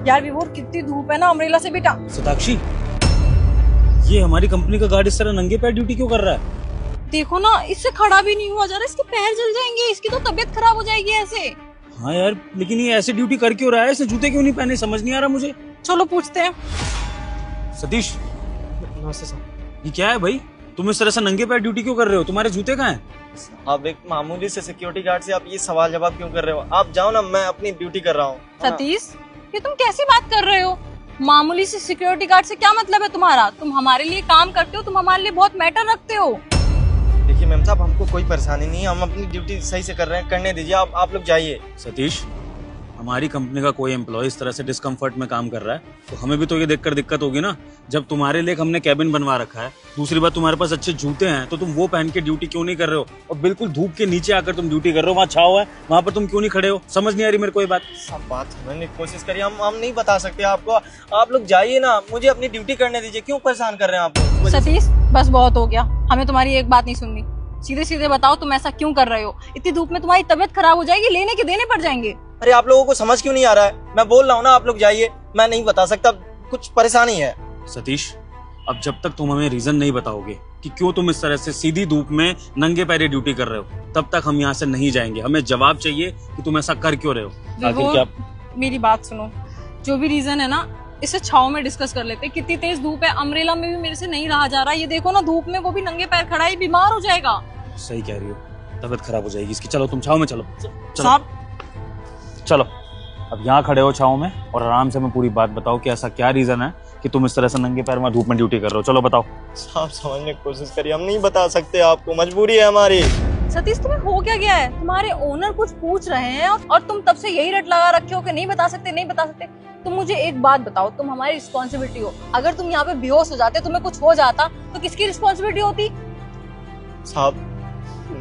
यार विभोर कितनी धूप है ना, अम्ब्रेला से बेटा। सताक्षी, ये हमारी कंपनी का गार्ड इस तरह नंगे पैर ड्यूटी क्यों कर रहा है? देखो ना, इससे खड़ा भी नहीं हुआ जा रहा, इसके पैर जल जाएंगे, इसकी तो तबीयत खराब हो जाएगी ऐसे। हाँ यार, लेकिन ये ऐसे ड्यूटी कर क्यों रहा है? इसने जूते क्यों नहीं पहने, समझ नहीं आ रहा मुझे। चलो पूछते हैं। सतीश, नमस्ते सर। ये क्या है भाई? तुम इस तरह से नंगे पैर ड्यूटी क्यों कर रहे हो? तुम्हारे जूते कहाँ हैं? आप एक मामूली से सिक्योरिटी गार्ड से आप ये सवाल जवाब क्यों कर रहे हो? आप जाओ ना, मैं अपनी ड्यूटी कर रहा हूँ। सतीश, ये तुम कैसी बात कर रहे हो? मामूली से सिक्योरिटी गार्ड से क्या मतलब है तुम्हारा? तुम हमारे लिए काम करते हो, तुम हमारे लिए बहुत मैटर रखते हो। देखिए मैम साहब, हमको कोई परेशानी नहीं है, हम अपनी ड्यूटी सही से कर रहे हैं, करने दीजिए। आप लोग जाइए। सतीश, हमारी कंपनी का कोई एम्प्लॉय इस तरह से डिस्कम्फर्ट में काम कर रहा है तो हमें भी तो ये देखकर दिक्कत होगी ना। जब तुम्हारे लिए हमने कैबिन बनवा रखा है, दूसरी बात तुम्हारे पास अच्छे जूते हैं, तो तुम वो पहन के ड्यूटी क्यों नहीं कर रहे हो? और बिल्कुल धूप के नीचे आकर तुम ड्यूटी कर रहे हो, वहाँ छाव है, वहाँ पर तुम क्यों नहीं खड़े हो? समझ नहीं आ रही मेरे को ये बात। सब बात मैंने कोशिश करी, हम नहीं बता सकते आपको। आप लोग जाइए ना, मुझे अपनी ड्यूटी करने दीजिए। क्यों परेशान कर रहे हैं आप लोग? सतीश, बस बहुत हो गया, हमें तुम्हारी एक बात नहीं सुननी। सीधे सीधे बताओ तुम ऐसा क्यों कर रहे हो? इतनी धूप में तुम्हारी तबीयत खराब हो जाएगी, लेने के देने पड़ जाएंगे। अरे आप लोगों को समझ क्यों नहीं आ रहा है? मैं बोल रहा हूँ ना, आप लोग जाइए। मैं नहीं बता सकता, कुछ परेशानी है। सतीश, अब जब तक तुम हमें रीजन नहीं बताओगे कि क्यों तुम इस तरह से सीधी धूप में नंगे पैरे ड्यूटी कर रहे हो, तब तक हम यहाँ से नहीं जाएंगे। हमें जवाब चाहिए कि तुम ऐसा कर क्यों रहे हो। आखिर क्या? मेरी बात सुनो, जो भी रीजन है ना, इसे छाव में डिस्कस कर लेते। कितनी तेज धूप है, अम्ब्रेला में भी मेरे से नहीं रहा जा रहा। ये देखो ना, धूप में वो भी नंगे पैर खड़ा है, बीमार हो जाएगा। सही कह रही हो, तबीयत खराब हो जाएगी इसकी। चलो तुम छाव में चलो। साहब, चलो अब यहाँ खड़े हो छाव में और आराम से हमें पूरी बात बताओ कि ऐसा क्या रीजन है कि तुम इस तरह से नंगे पैर में धूप में ड्यूटी कर रहे हो। चलो बताओ। साहब समझने की कोशिश करिए, हम नहीं बता सकते आपको, मजबूरी है हमारी। सतीश, तुम्हें हो क्या गया है? तुम्हारे ओनर कुछ पूछ रहे हैं और तुम तब से यही रट लगा रखे हो कि नहीं बता सकते, नहीं बता सकते। तुम मुझे एक बात बताओ, तुम हमारी रिस्पॉन्सिबिलिटी हो। अगर तुम यहाँ पे बेहोश हो जाते, तुम्हें कुछ हो जाता, तो किसकी रिस्पॉन्सिबिलिटी होती? साहब,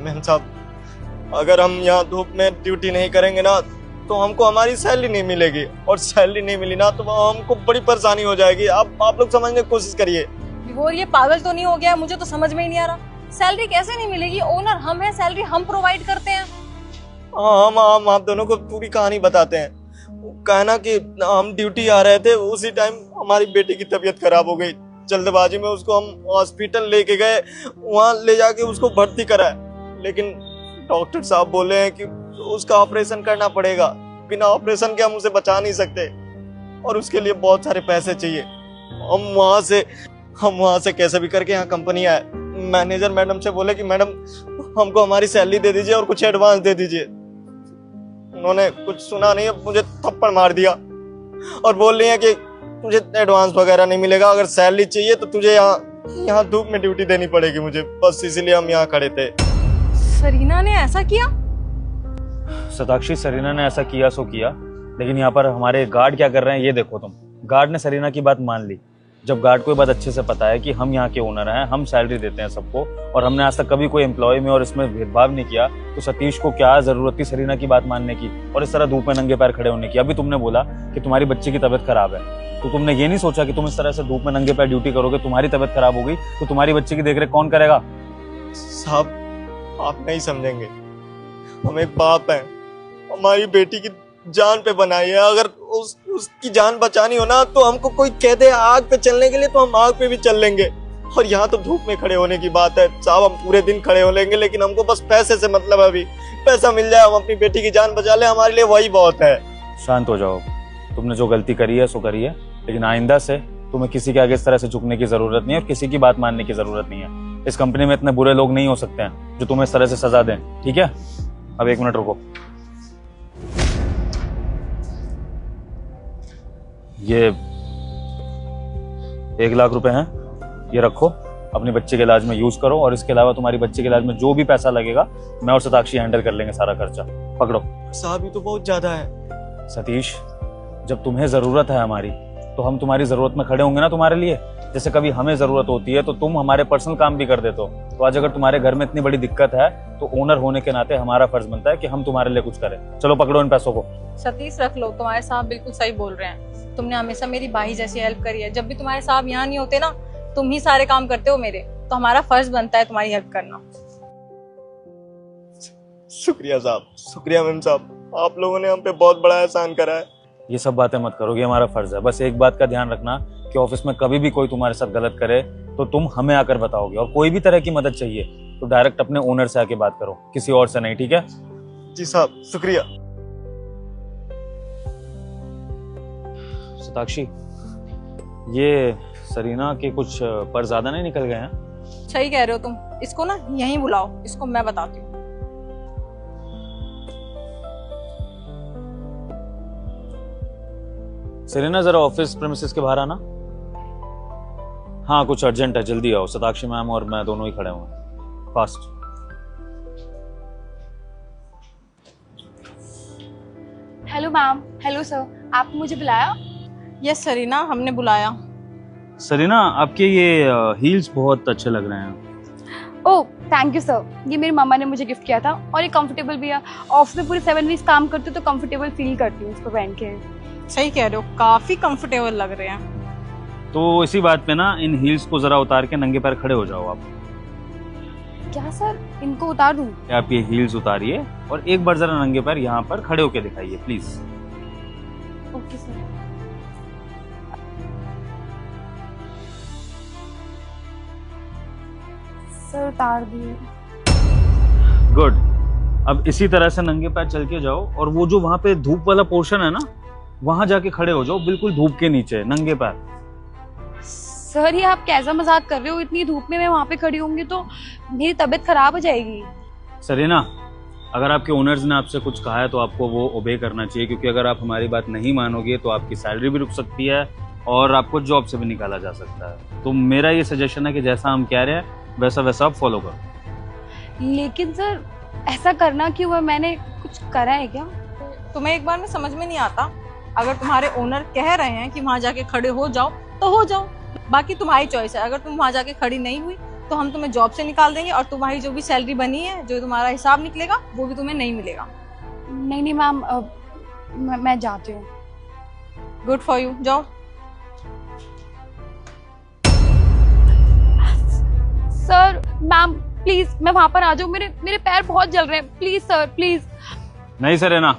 मैम साहब, अगर हम यहाँ धूप में ड्यूटी नहीं करेंगे ना, तो हमको हमारी सैलरी नहीं मिलेगी, और सैलरी नहीं मिली ना तो हमको बड़ी परेशानी हो जाएगी। आप लोग समझने की कोशिश करिए। विभोर, ये पागल तो नहीं हो गया? मुझे तो समझ में ही नहीं आ रहा। सैलरी कैसे नहीं मिलेगी? ओनर हम हैं, सैलरी हम प्रोवाइड करते हैं। हाँ, हम आप दोनों को पूरी कहानी बताते हैं। कहना कि हम ड्यूटी आ रहे थे, उसी टाइम हमारी बेटी की तबीयत खराब हो गई। जल्दबाजी में उसको हम हॉस्पिटल लेके गए, वहाँ ले जाके उसको भर्ती कराए, लेकिन डॉक्टर साहब बोले हैं कि उसका ऑपरेशन करना पड़ेगा। बिना ऑपरेशन के हम उसे बचा नहीं सकते, और उसके लिए बहुत सारे पैसे चाहिए। हम वहाँ से कैसे भी करके यहाँ कंपनी आए। मैनेजर मैडम से बोले कि मैडम हमको हमारी सैलरी दे दीजिए और कुछ एडवांस दे दीजिए। उन्होंने कुछ सुना नहीं, मुझे थप्पड़ मार दिया और बोल रही है कि तुझे एडवांस वगैरह नहीं मिलेगा, अगर सैलरी चाहिए तो तुझे यहाँ धूप में ड्यूटी देनी पड़ेगी मुझे। बस इसीलिए हम यहाँ खड़े थे। सरीना ने ऐसा किया? सताक्षी, सरीना ने ऐसा किया सो किया, लेकिन यहाँ पर हमारे गार्ड क्या कर रहे हैं ये देखो तुम। गार्ड ने सरीना की बात मान ली। जब गार्ड को ये बात अच्छे से पता है कि हम यहाँ के ओनर हैं, हम सैलरी देते हैं सबको, और हमने आज तक कभी कोई एम्प्लॉय में और इसमें भेदभाव नहीं किया, तो सतीश को क्या जरूरत थी सरीना की बात मानने की और इस तरह धूप में नंगे पैर खड़े होने की? अभी तुमने बोला कि तुम्हारी बच्ची की तबीयत खराब है, तो तुमने ये नहीं सोचा कि तुम इस तरह से धूप में नंगे पैर ड्यूटी करोगे, तुम्हारी तबीयत खराब हो गई तो तुम्हारी बच्ची की देखरेख कौन करेगा? साहब, आप नहीं समझेंगे, हम एक बाप हैं, हमारी बेटी की जान पे बनाई है। अगर उसकी जान बचानी हो ना, तो हमको कोई कह दे आग पे चलने के लिए, तो हम आग पे भी चल लेंगे। और यहाँ तो धूप में खड़े होने की बात है साहब, हम पूरे दिन खड़े हो लेंगे, लेकिन हमको बस पैसे से मतलब है। अभी पैसा मिल जाए, हम अपनी बेटी की जान बचा ले, हमारे लिए वही बहुत है। शांत हो जाओ। तुमने जो गलती करी है सो करी है, लेकिन आइंदा से तुम्हें किसी के आगे इस तरह से झुकने की जरूरत नहीं है और किसी की बात मानने की जरूरत नहीं है। इस कंपनी में इतने बुरे लोग नहीं हो सकते हैं जो तुम्हें इस तरह से सजा दें, ठीक है? अब 1 मिनट रुको। ये 1 लाख रुपए हैं, ये रखो, अपनी बच्चे के इलाज में यूज करो, और इसके अलावा तुम्हारी बच्चे के इलाज में जो भी पैसा लगेगा मैं और सताक्षी हैंडल कर लेंगे सारा खर्चा। पकड़ो। साहब, ये तो बहुत ज्यादा है। सतीश, जब तुम्हें जरूरत है हमारी, तो हम तुम्हारी जरूरत में खड़े होंगे ना तुम्हारे लिए। जैसे कभी हमें जरूरत होती है तो तुम हमारे पर्सनल काम भी कर देते हो, तो आज अगर तुम्हारे घर में इतनी बड़ी दिक्कत है तो ओनर होने के नाते हमारा फर्ज बनता है कि हम तुम्हारे लिए कुछ करें। चलो पकड़ो इन पैसों को। सतीश, रख लो, तुम्हारे साहब बिल्कुल सही बोल रहे हैं। तुमने हमेशा मेरी भाई जैसी हेल्प करी है। जब भी तुम्हारे साहब यहाँ नहीं होते ना, तुम ही सारे काम करते हो मेरे, तो हमारा फर्ज बनता है तुम्हारी हेल्प करना। शुक्रिया साहब, शुक्रिया मैम साहब, आप लोगों ने हम पे बहुत बड़ा एहसान करा है। ये सब बातें मत करो, ये हमारा फर्ज है। बस एक बात का ध्यान रखना कि ऑफिस में कभी भी कोई तुम्हारे साथ गलत करे तो तुम हमें आकर बताओगे, और कोई भी तरह की मदद चाहिए तो डायरेक्ट अपने ओनर से आके बात करो, किसी और से नहीं, ठीक है? जी साहब, शुक्रिया। सताक्षी, ये सरीना के कुछ पर ज्यादा नहीं निकल गए हैं? सही कह रहे हो तुम, इसको ना यहीं बुलाओ, इसको मैं बताती हूँ। सरीना जरा ऑफिस प्रेमिसेस के बाहर आना। हाँ, कुछ अर्जेंट है, जल्दी आओ। सताक्षी मैम और मैं दोनों ही खड़े हुए हैं, fast. Hello ma'am. Hello sir, आपने मुझे बुलाया? यस सरीना, हमने बुलाया। सरीना, आपके ये हील्स बहुत अच्छे लग रहे हैं। ओह थैंक यू सर, ये मेरी मम्मा ने मुझे गिफ्ट किया था और ये कंफर्टेबल भी है। ऑफिस में पूरे 7 वीक्स काम करती हूँ तो कंफर्टेबल फील करती हूँ इसको पहन के। सही कह रहे हो, काफी कंफर्टेबल लग रहे हैं। तो इसी बात पे ना इन हील्स को जरा उतार के नंगे पैर खड़े हो जाओ आप। क्या सर, इनको उतार दूँ? आप ये हील्स उतारिए और एक बार जरा नंगे पैर यहाँ पर खड़े होके दिखाइए प्लीज। Okay sir. सर उतार दिए। गुड। अब इसी तरह से नंगे पैर चल के जाओ और वो जो वहां पे धूप वाला पोर्शन है ना, वहां जाके खड़े हो जाओ, बिल्कुल धूप के नीचे नंगे पैर। सर ये आप कैसा मजाक कर रहे हो? इतनी धूप में मैं वहाँ पे खड़ी होंगी तो मेरी तबीयत खराब हो जाएगी। सरीना, अगर आपके ओनर्स ने आपसे कुछ कहा है तो आपको वो ओबे करना चाहिए, क्योंकि अगर आप हमारी बात नहीं मानोगे तो आपकी सैलरी भी रुक सकती है और आपको जॉब से भी निकाला जा सकता है। तो मेरा ये सजेशन है कि जैसा हम कह रहे हैं वैसा वैसा आप फॉलो करो। लेकिन सर ऐसा करना क्यों है? मैंने कुछ करा है क्या? तुम्हें एक बार में समझ में नहीं आता? अगर तुम्हारे ओनर कह रहे हैं कि वहां जाके खड़े हो जाओ तो हो जाओ, बाकी तुम्हारी चॉइस है। अगर तुम वहां जाके खड़ी नहीं हुई तो हम तुम्हें जॉब से निकाल देंगे और तुम्हारी जो भी सैलरी बनी है, जो तुम्हारा हिसाब निकलेगा, वो भी तुम्हें नहीं मिलेगा। नहीं मैम, मैं जाती हूँ। गुड फॉर यू, जाओ। सर मैम प्लीज, मैं वहां पर आ जाऊँ, मेरे पैर बहुत जल रहे हैं, प्लीज सर प्लीज। नहीं सरीना,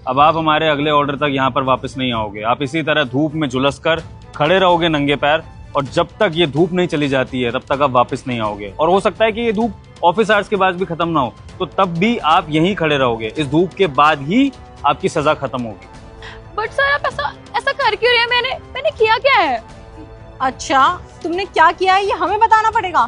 अब आप हमारे अगले ऑर्डर तक यहाँ पर वापस नहीं आओगे। आप इसी तरह धूप में झुलस कर खड़े रहोगे नंगे पैर, और जब तक ये धूप नहीं चली जाती है तब तक आप वापस नहीं आओगे। और हो सकता है कि ये धूप ऑफिस आवर्स के बाद भी खत्म ना हो, तो तब भी आप यहीं खड़े रहोगे। इस धूप के बाद ही आपकी सजा खत्म होगी। बट सर आप ऐसा कर क्यों रहे हैं? मैंने किया क्या है? अच्छा, तुमने क्या किया है ये हमें बताना पड़ेगा?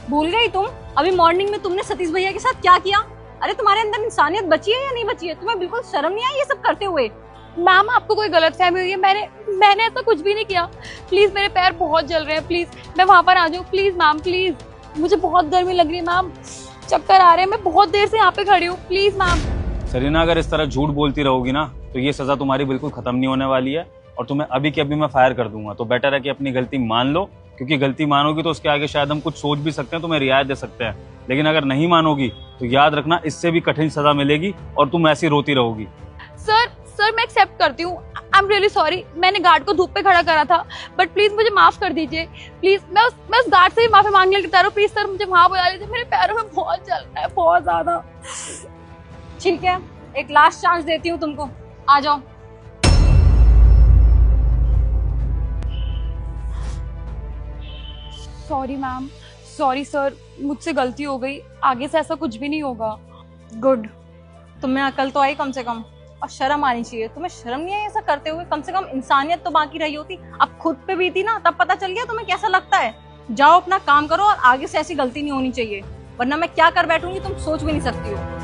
भूल गई तुम? अभी मॉर्निंग में तुमने सतीश भैया के साथ क्या किया? अरे तुम्हारे अंदर इंसानियत बची है या नहीं बची है? तुम्हें बिल्कुल शर्म नहीं आई ये सब करते हुए? मैम आपको कोई गलतफहमी हुई है, मैंने ऐसा कुछ भी नहीं किया। प्लीज मेरे पैर बहुत जल रहे हैं, प्लीज मैं वहां पर आ जाऊँ प्लीज मैम, प्लीज। मुझे बहुत गर्मी लग रही है मैम, चक्कर आ रहे हैं, मैं बहुत देर से यहाँ पे खड़ी हूँ, प्लीज मैम। सरीना, अगर इस तरह झूठ बोलती रहोगी ना तो ये सजा तुम्हारी बिल्कुल खत्म नहीं होने वाली है, और तुम्हें अभी के अभी मैं फायर कर दूंगा। तो बेटर है कि अपनी गलती मान लो, क्योंकि गलती मानोगी तो उसके आगे शायद हम कुछ सोच भी सकते हैं, तुम्हें रियायत दे सकते हैं। लेकिन अगर नहीं मानोगी तो याद रखना, इससे भी कठिन सजा मिलेगी और तुम ऐसी रोती रहोगी। सर मैं एक्सेप्ट करती हूँ, आई एम रियली सॉरी। मैंने गार्ड को धूप पे खड़ा करा था, बट प्लीज मुझे माफ कर दीजिए प्लीज। मैं उस गार्ड से भी माफी मांगने के लिए तैयार हूं, प्लीज सर मुझे वहां बुला लीजिए, मेरे पैरों में बहुत जल रहा है, बहुत ज्यादा। ठीक है, एक लास्ट चांस देती हूँ तुमको, आ जाओ। सॉरी मैम, सॉरी सर, मुझसे गलती हो गई, आगे से ऐसा कुछ भी नहीं होगा। गुड, तुम्हें अकल तो आई कम से कम, और शर्म आनी चाहिए। तुम्हें शर्म नहीं आई ऐसा करते हुए? कम से कम इंसानियत तो बाकी रही होती। अब खुद पे भी थी ना, तब पता चल गया तुम्हें कैसा लगता है। जाओ अपना काम करो और आगे से ऐसी गलती नहीं होनी चाहिए, वरना मैं क्या कर बैठूंगी तुम सोच भी नहीं सकती हो।